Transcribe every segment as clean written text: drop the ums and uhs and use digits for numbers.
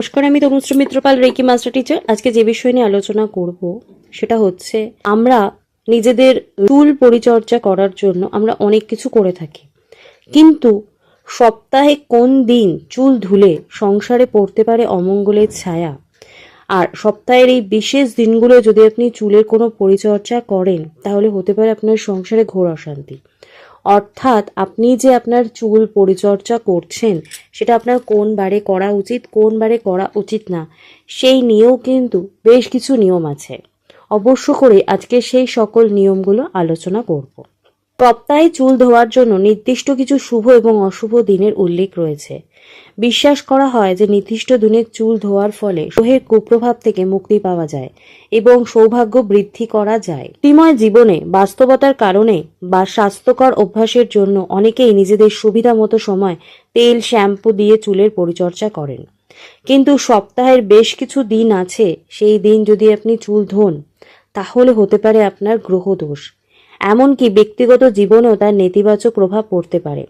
নমস্কার, আমি Tanushree Mitrapal, reiki master teacher. আজকে যে বিষয় নিয়ে আলোচনা করব সেটা হচ্ছে আমরা নিজেদের চুল পরিচর্যা করার জন্য আমরা অনেক কিছু করে থাকি, কিন্তু সপ্তাহে কোন দিন চুল ধুলে সংসারে পড়তে পারে অমঙ্গলের ছায়া। আর সপ্তাহের এই বিশেষ দিনগুলো যদি আপনি চুলের কোনো পরিচর্যা করেন তাহলে হতে পারে আপনার সংসারে ঘোর অশান্তি। অর্থাৎ আপনি যে আপনার চুল পরিচর্যা করছেন সেটা আপনার কোন বারে করা উচিত, কোন বারে করা উচিত না, সেই নিয়েও কিন্তু বেশ কিছু নিয়ম আছে। অবশ্য করে আজকে সেই সকল নিয়মগুলো আলোচনা করব। সপ্তাহে চুল ধোয়ার জন্য নির্দিষ্ট কিছু শুভ এবং অশুভ দিনের উল্লেখ রয়েছে। বিশ্বাস করা হয় যে নির্দিষ্ট দিনে চুল ধোয়ার ফলে গ্রহের কুপ্রভাব থেকে মুক্তি পাওয়া যায় এবং সৌভাগ্য বৃদ্ধি করা যায়। বৃত্তিময় জীবনে বাস্তবতার কারণে বা স্বাস্থ্যকর অভ্যাসের জন্য অনেকেই নিজেদের সুবিধা মতো সময় তেল শ্যাম্পু দিয়ে চুলের পরিচর্যা করেন, কিন্তু সপ্তাহের বেশ কিছু দিন আছে সেই দিন যদি আপনি চুল ধোন তাহলে হতে পারে আপনার গ্রহদোষ, এমনকি ব্যক্তিগত জীবনেও তার নেতিবাচক প্রভাব পড়তে পারে।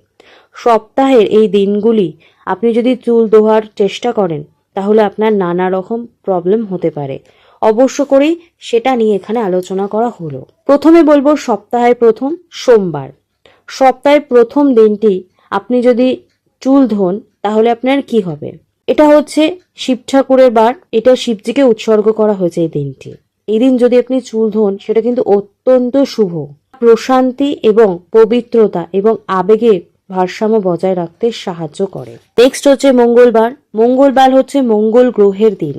সপ্তাহের এই দিনগুলি আপনি যদি চুল ধোয়ার চেষ্টা করেন তাহলে আপনার নানা রকম প্রবলেম হতে পারে। অবশ্য করেই সেটা নিয়ে এখানে আলোচনা করা হলো। প্রথমে বলবো সপ্তাহের প্রথম সোমবার। সপ্তাহের প্রথম দিনটি আপনি যদি চুল ধোন তাহলে আপনার কি হবে? এটা হচ্ছে শিব ঠাকুরের বার, এটা শিবজিকে উৎসর্গ করা হয়েছে এই দিনটি। এই দিন যদি আপনি চুল ধোন সেটা কিন্তু অত্যন্ত শুভ, প্রশান্তি এবং পবিত্রতা এবং আবেগে ভারসাম্য বজায় রাখতে সাহায্য করে। নেক্সট হচ্ছে মঙ্গলবার। মঙ্গলবার হচ্ছে মঙ্গল গ্রহের দিন।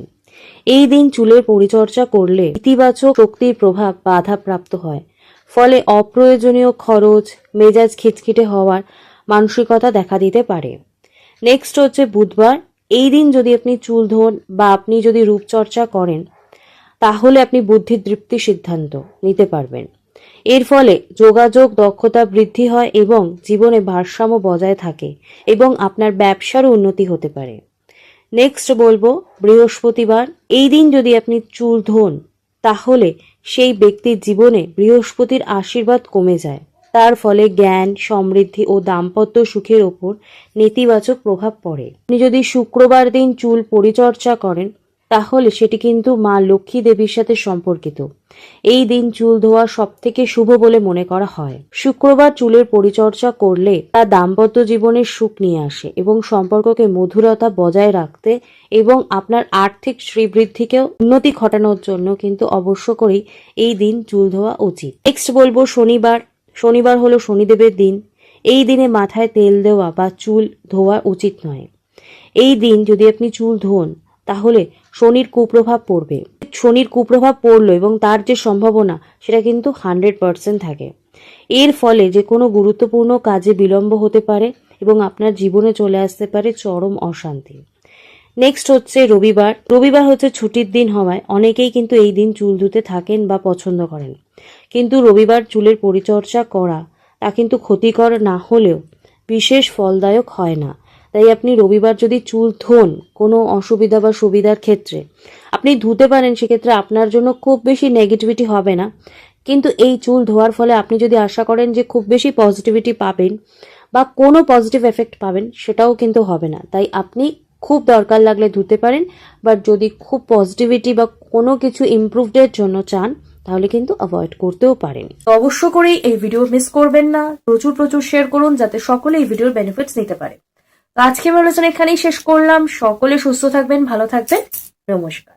এই দিন চুলের পরিচর্যা করলে ইতিবাচক শক্তির প্রভাব বাধাপ্রাপ্ত হয়, ফলে অপ্রয়োজনীয় খরচ, মেজাজ খিটখিটে হওয়ার মানসিকতা দেখা দিতে পারে। নেক্সট হচ্ছে বুধবার। এই দিন যদি আপনি চুল ধোন বা আপনি যদি রূপচর্চা করেন তাহলে আপনি বুদ্ধিদীপ্তি সিদ্ধান্ত নিতে পারবেন। এর ফলে যোগাযোগ দক্ষতা বৃদ্ধি হয় এবং জীবনে ভারসাম্য বজায় থাকে এবং আপনার ব্যবসারও উন্নতি হতে পারে। নেক্সট বলবো বৃহস্পতিবার। এই দিন যদি আপনি চুল ধোন তাহলে সেই ব্যক্তির জীবনে বৃহস্পতির আশীর্বাদ কমে যায়, তার ফলে জ্ঞান, সমৃদ্ধি ও দাম্পত্য সুখের ওপর নেতিবাচক প্রভাব পড়ে। আপনি যদি শুক্রবার দিন চুল পরিচর্যা করেন তাহলে সেটি কিন্তু মা লক্ষ্মী দেবীর সাথে সম্পর্কিত। এই দিন চুল ধোয়া সব থেকে শুভ বলে মনে করা হয়। শুক্রবার চুলের পরিচর্যা করলে তা দাম্পত্য জীবনের সুখ নিয়ে আসে এবং সম্পর্ককে মধুরতা বজায় রাখতে এবং আপনার আর্থিক শ্রীবৃদ্ধিকেও উন্নতি ঘটানোর জন্য কিন্তু অবশ্য করেই এই দিন চুল ধোয়া উচিত। নেক্সট বলবো শনিবার। শনিবার হলো শনিদেবের দিন। এই দিনে মাথায় তেল দেওয়া বা চুল ধোয়া উচিত নয়। এই দিন যদি আপনি চুল ধোন তাহলে শনির কুপ্রভাব পড়বে। শনির কুপ্রভাব পড়লো এবং তার যে সম্ভাবনা সেটা কিন্তু 100% থাকে। এর ফলে যে কোনো গুরুত্বপূর্ণ কাজে বিলম্ব হতে পারে এবং আপনার জীবনে চলে আসতে পারে চরম অশান্তি। নেক্সট হচ্ছে রবিবার। রবিবার হচ্ছে ছুটির দিন হওয়ায় অনেকেই কিন্তু এই দিন চুল ধুতে থাকেন বা পছন্দ করেন, কিন্তু রবিবার চুলের পরিচর্যা করা তা কিন্তু ক্ষতিকর না হলেও বিশেষ ফলদায়ক হয় না। তাই আপনি রবিবার যদি চুল ধোন কোনো অসুবিধা বা সুবিধার ক্ষেত্রে আপনি ধুতে পারেন, সেক্ষেত্রে আপনার জন্য খুব বেশি নেগেটিভিটি হবে না। কিন্তু এই চুল ধোয়ার ফলে আপনি যদি আশা করেন যে খুব বেশি পজিটিভিটি পাবেন বা কোনো পজিটিভ এফেক্ট পাবেন, সেটাও কিন্তু হবে না। তাই আপনি খুব দরকার লাগলে ধুতে পারেন, বাট যদি খুব পজিটিভিটি বা কোনো কিছু ইমপ্রুভডের জন্য চান তাহলে কিন্তু অ্যাভয়েড করতেও পারেন। অবশ্য করেই এই ভিডিও মিস করবেন না, প্রচুর প্রচুর শেয়ার করুন যাতে সকলে এই ভিডিওর বেনিফিটস নিতে পারে। আজকে আমি আলোচনা এখানেই শেষ করলাম। সকলে সুস্থ থাকবেন, ভালো থাকবেন। নমস্কার।